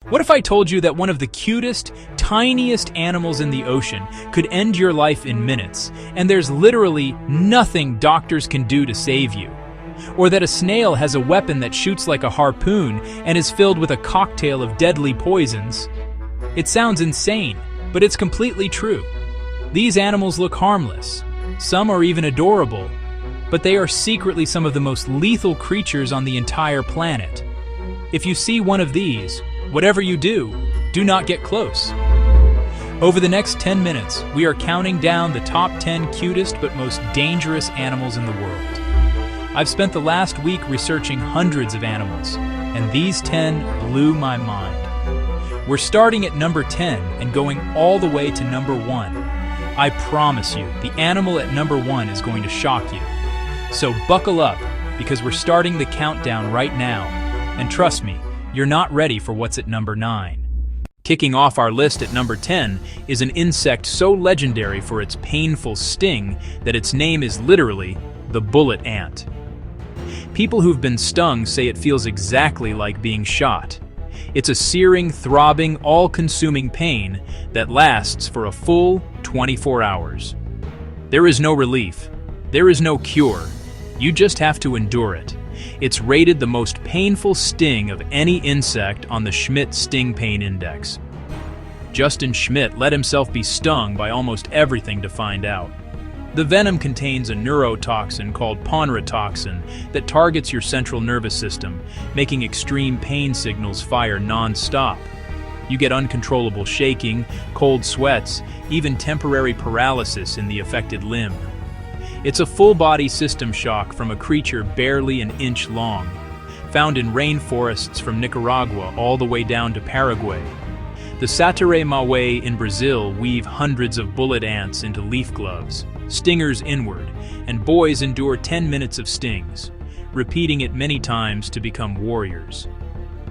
What if I told you that one of the cutest, tiniest animals in the ocean could end your life in minutes, and there's literally nothing doctors can do to save you? Or that a snail has a weapon that shoots like a harpoon and is filled with a cocktail of deadly poisons? It sounds insane, but it's completely true. These animals look harmless. Some are even adorable, but they are secretly some of the most lethal creatures on the entire planet. If you see one of these, whatever you do, do not get close. Over the next 10 minutes, we are counting down the top 10 cutest but most dangerous animals in the world. I've spent the last week researching hundreds of animals, and these 10 blew my mind. We're starting at number 10 and going all the way to number 1. I promise you, the animal at number 1 is going to shock you. So buckle up, because we're starting the countdown right now. And trust me, you're not ready for what's at number 9. Kicking off our list at number 10 is an insect so legendary for its painful sting that its name is literally the bullet ant. People who've been stung say it feels exactly like being shot. It's a searing, throbbing, all-consuming pain that lasts for a full 24 hours. There is no relief. There is no cure. You just have to endure it. It's rated the most painful sting of any insect on the Schmidt Sting Pain Index. Justin Schmidt let himself be stung by almost everything to find out. The venom contains a neurotoxin called ponritoxin that targets your central nervous system, making extreme pain signals fire non-stop. You get uncontrollable shaking, cold sweats, even temporary paralysis in the affected limb. It's a full-body system shock from a creature barely an inch long, found in rainforests from Nicaragua all the way down to Paraguay. The Satere-Mawe in Brazil weave hundreds of bullet ants into leaf gloves, stingers inward, and boys endure 10 minutes of stings, repeating it many times to become warriors.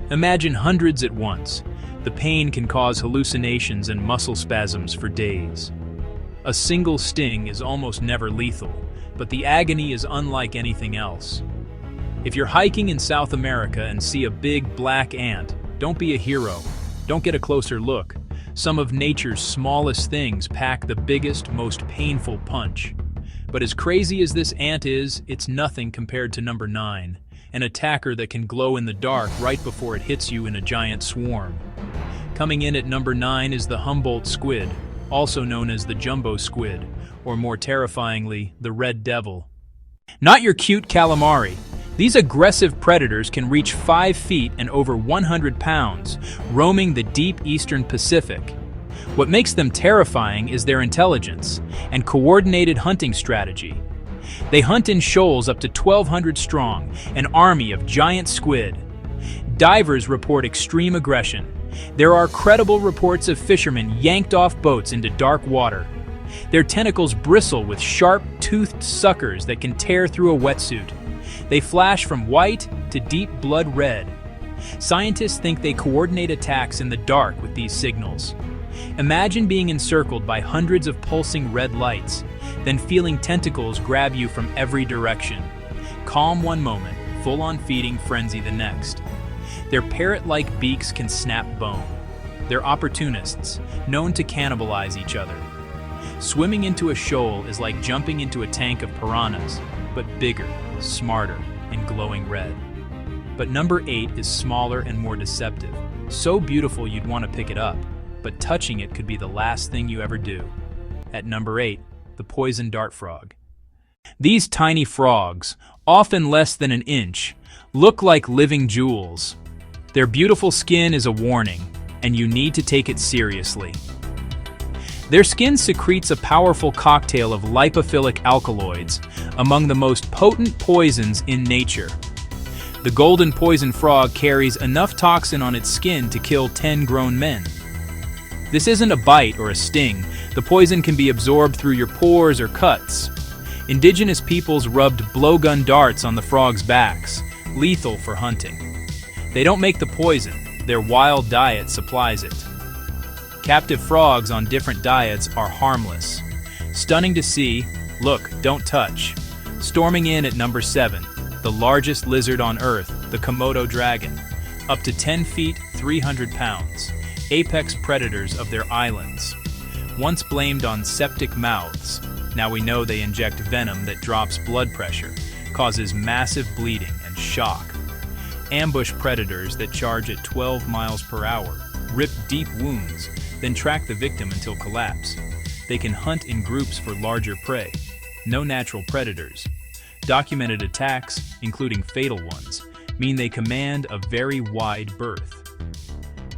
Imagine hundreds at once. The pain can cause hallucinations and muscle spasms for days. A single sting is almost never lethal, but the agony is unlike anything else. If you're hiking in South America and see a big black ant, don't be a hero. Don't get a closer look. Some of nature's smallest things pack the biggest, most painful punch. But as crazy as this ant is, it's nothing compared to number 9, an attacker that can glow in the dark right before it hits you in a giant swarm. Coming in at number 9 is the Humboldt squid, also known as the jumbo squid, or more terrifyingly, the red devil. Not your cute calamari. These aggressive predators can reach 5 feet and over 100 pounds, roaming the deep eastern Pacific. What makes them terrifying is their intelligence and coordinated hunting strategy. They hunt in shoals up to 1,200 strong, an army of giant squid. Divers report extreme aggression. There are credible reports of fishermen yanked off boats into dark water. Their tentacles bristle with sharp, toothed suckers that can tear through a wetsuit. They flash from white to deep blood red. Scientists think they coordinate attacks in the dark with these signals. Imagine being encircled by hundreds of pulsing red lights, then feeling tentacles grab you from every direction. Calm one moment, full-on feeding frenzy the next. Their parrot-like beaks can snap bone. They're opportunists, known to cannibalize each other. Swimming into a shoal is like jumping into a tank of piranhas, but bigger, smarter, and glowing red. But number 8 is smaller and more deceptive. So beautiful you'd want to pick it up, but touching it could be the last thing you ever do. At number 8, the poison dart frog. These tiny frogs, often less than an inch, look like living jewels. Their beautiful skin is a warning, and you need to take it seriously. Their skin secretes a powerful cocktail of lipophilic alkaloids, among the most potent poisons in nature. The golden poison frog carries enough toxin on its skin to kill 10 grown men. This isn't a bite or a sting. The poison can be absorbed through your pores or cuts. Indigenous peoples rubbed blowgun darts on the frogs' backs, lethal for hunting. They don't make the poison, their wild diet supplies it. Captive frogs on different diets are harmless. Stunning to see, look, don't touch. Storming in at number 7, the largest lizard on Earth, the Komodo dragon. Up to 10 feet, 300 pounds. Apex predators of their islands. Once blamed on septic mouths, now we know they inject venom that drops blood pressure, causes massive bleeding and shock. Ambush predators that charge at 12 miles per hour, rip deep wounds, then track the victim until collapse. They can hunt in groups for larger prey. No natural predators. Documented attacks, including fatal ones, mean they command a very wide berth.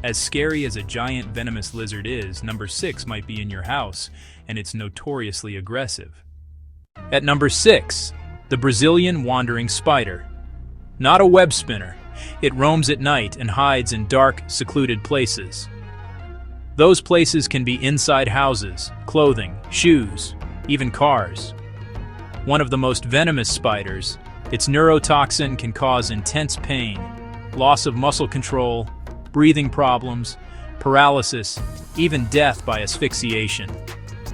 As scary as a giant venomous lizard is, number 6 might be in your house, and it's notoriously aggressive. At number 6, the Brazilian wandering spider. Not a web spinner. It roams at night and hides in dark, secluded places. Those places can be inside houses, clothing, shoes, even cars. One of the most venomous spiders, its neurotoxin can cause intense pain, loss of muscle control, breathing problems, paralysis, even death by asphyxiation.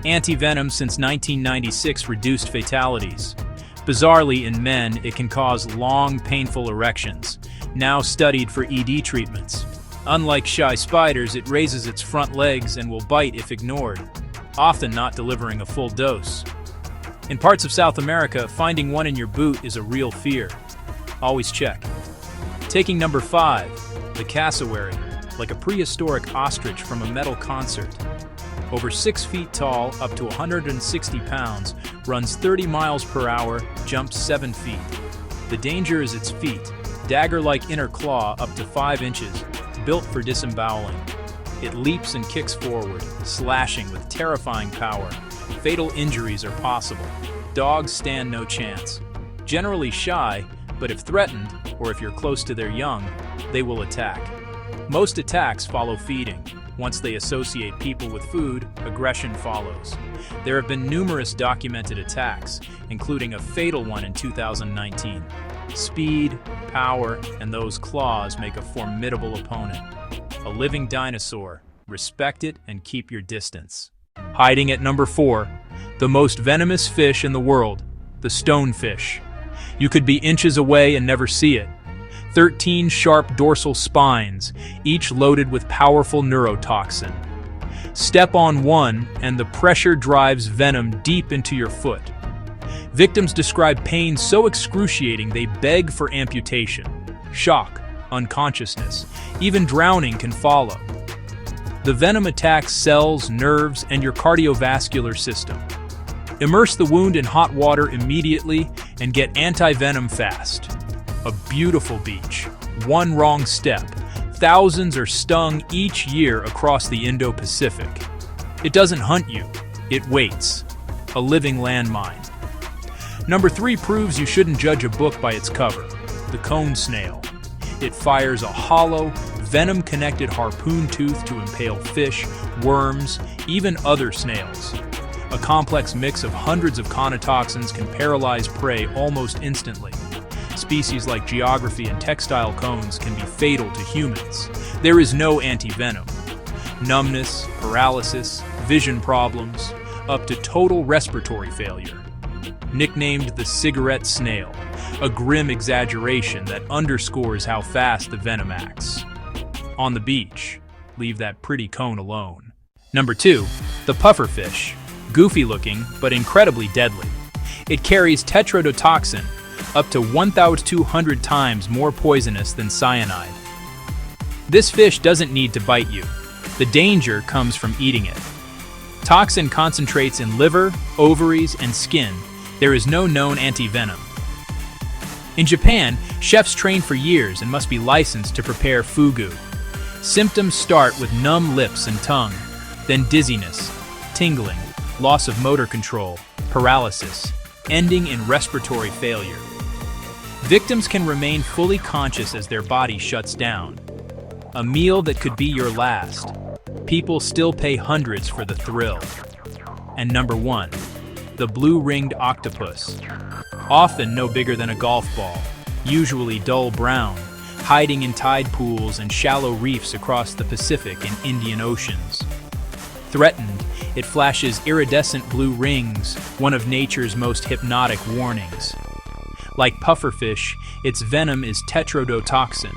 Anti-venom since 1996 reduced fatalities. Bizarrely, in men, it can cause long, painful erections, now studied for ED treatments. Unlike shy spiders, it raises its front legs and will bite if ignored, often not delivering a full dose. In parts of South America, finding one in your boot is a real fear. Always check. Taking number 5, the cassowary, like a prehistoric ostrich from a metal concert. Over 6 feet tall, up to 160 pounds, runs 30 miles per hour, jumps 7 feet. The danger is its feet, dagger-like inner claw up to 5 inches, built for disemboweling. It leaps and kicks forward, slashing with terrifying power. Fatal injuries are possible. Dogs stand no chance. Generally shy, but if threatened, or if you're close to their young, they will attack. Most attacks follow feeding. Once they associate people with food, aggression follows. There have been numerous documented attacks, including a fatal one in 2019. Speed, power, and those claws make a formidable opponent. A living dinosaur. Respect it and keep your distance. Hiding at number 4, the most venomous fish in the world, the stonefish. You could be inches away and never see it. 13 sharp dorsal spines, each loaded with powerful neurotoxin. Step on one, and the pressure drives venom deep into your foot. Victims describe pain so excruciating they beg for amputation. Shock, unconsciousness, even drowning can follow. The venom attacks cells, nerves, and your cardiovascular system. Immerse the wound in hot water immediately and get anti-venom fast. A beautiful beach. One wrong step. Thousands are stung each year across the Indo-Pacific. It doesn't hunt you, it waits. A living landmine. Number 3 proves you shouldn't judge a book by its cover. The cone snail. It fires a hollow, venom-connected harpoon tooth to impale fish, worms, even other snails. A complex mix of hundreds of conotoxins can paralyze prey almost instantly. Species like geography and textile cones can be fatal to humans. There is no anti-venom. Numbness, paralysis, vision problems, up to total respiratory failure. Nicknamed the cigarette snail, a grim exaggeration that underscores how fast the venom acts. On the beach, leave that pretty cone alone. Number 2, the pufferfish. Goofy looking, but incredibly deadly. It carries tetrodotoxin, up to 1,200 times more poisonous than cyanide. This fish doesn't need to bite you. The danger comes from eating it. Toxin concentrates in liver, ovaries, and skin. There is no known anti-venom. In Japan, chefs train for years and must be licensed to prepare fugu. Symptoms start with numb lips and tongue, then dizziness, tingling, loss of motor control, paralysis, ending in respiratory failure. Victims can remain fully conscious as their body shuts down. A meal that could be your last. People still pay hundreds for the thrill. And number 1, the blue-ringed octopus. Often no bigger than a golf ball, usually dull brown, hiding in tide pools and shallow reefs across the Pacific and Indian Oceans. Threatened, it flashes iridescent blue rings, one of nature's most hypnotic warnings. Like pufferfish, its venom is tetrodotoxin,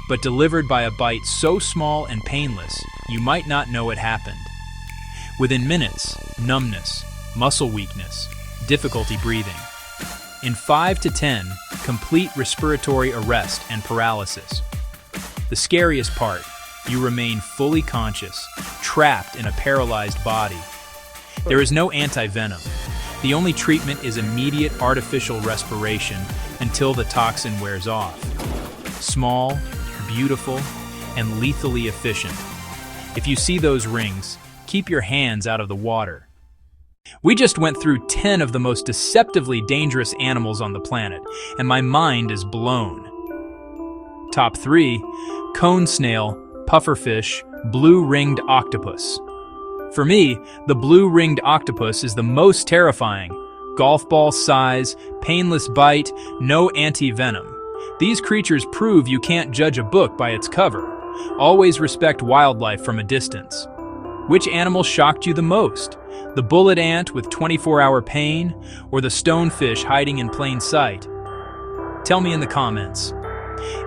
but delivered by a bite so small and painless, you might not know it happened. Within minutes, numbness, muscle weakness, difficulty breathing. In 5 to 10, complete respiratory arrest and paralysis. The scariest part, you remain fully conscious, trapped in a paralyzed body. There is no anti-venom. The only treatment is immediate artificial respiration until the toxin wears off. Small, beautiful, and lethally efficient. If you see those rings, keep your hands out of the water. We just went through 10 of the most deceptively dangerous animals on the planet, and my mind is blown. Top 3, cone snail, pufferfish, blue-ringed octopus. For me, the blue-ringed octopus is the most terrifying. Golf ball size, painless bite, no anti-venom. These creatures prove you can't judge a book by its cover. Always respect wildlife from a distance. Which animal shocked you the most? The bullet ant with 24-hour pain, or the stonefish hiding in plain sight? Tell me in the comments.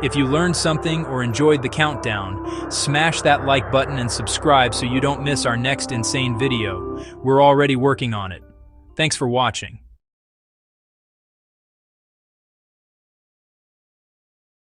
If you learned something or enjoyed the countdown, smash that like button and subscribe so you don't miss our next insane video. We're already working on it. Thanks for watching.